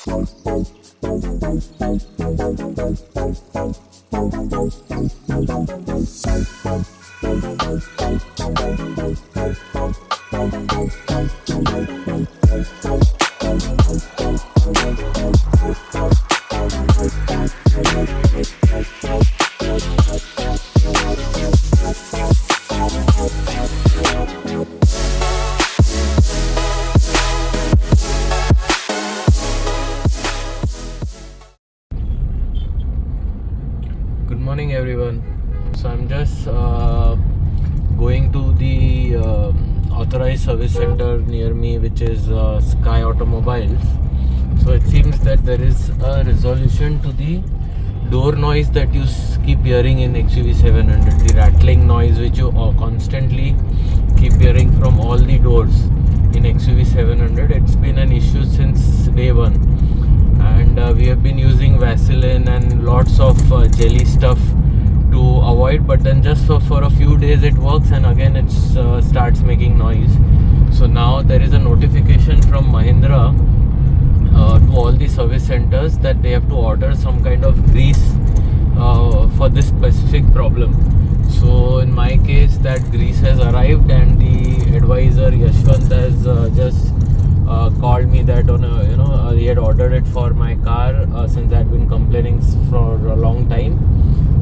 Good morning everyone. So I'm just going to the authorized service center near me, which is Sky Automobiles. So it seems that there is a resolution to the door noise that you keep hearing in XUV 700, the rattling noise which you constantly keep hearing from all the doors in XUV 700. It's been an issue since day one, and we have been using Vaseline and lots of jelly stuff to avoid, but then just for a few days it works, and again it starts making noise. So now there is a notification from Mahindra to all the service centers that they have to order some kind of grease for this specific problem. So in my case, that grease has arrived, and the advisor Yashwant has just called me that he had ordered it for my car since I had been complaining for a long time,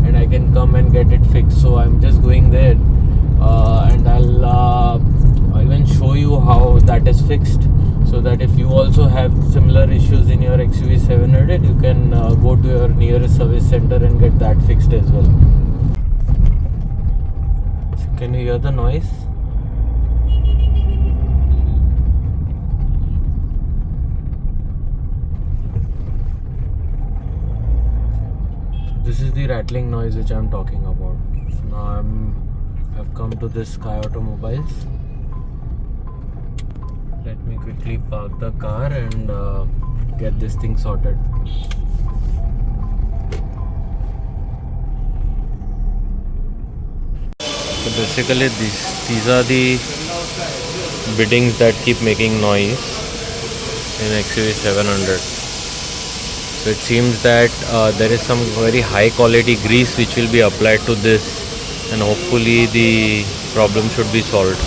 and I can come and get it fixed. So I'm just going there, and I'll even show you how that is fixed, so that if you also have similar issues in your XUV 700, you can go to your nearest service center and get that fixed as well. So can you hear the noise? This is the rattling noise which I'm talking about. So now I've come to this Sky Automobiles. Let me quickly park the car and get this thing sorted. So basically these are the biddings that keep making noise in XUV 700. So it seems that there is some very high quality grease which will be applied to this, and hopefully the problem should be solved.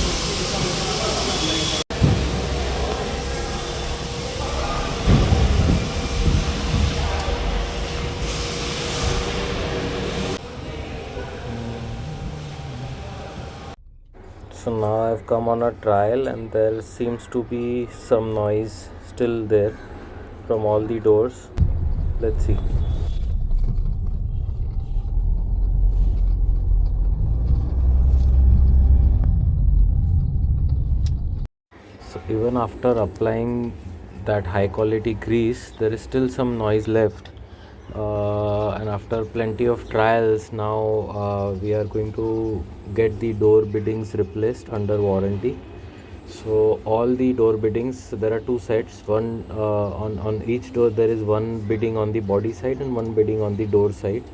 So now I've come on a trial, and there seems to be some noise still there from all the doors. Let's see. So even after applying that high quality grease, there is still some noise left, and after plenty of trials, now we are going to get the door biddings replaced under warranty. So all the door biddings, there are two sets. One on each door there is one bidding on the body side and one bidding on the door side.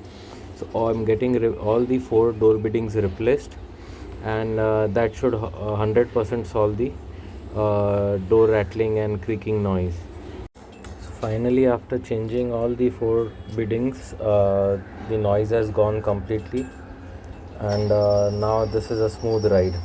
So I'm getting all the 4 door biddings replaced, and that should 100% solve the door rattling and creaking noise. So finally, after changing all the 4 biddings, the noise has gone completely, and now this is a smooth ride.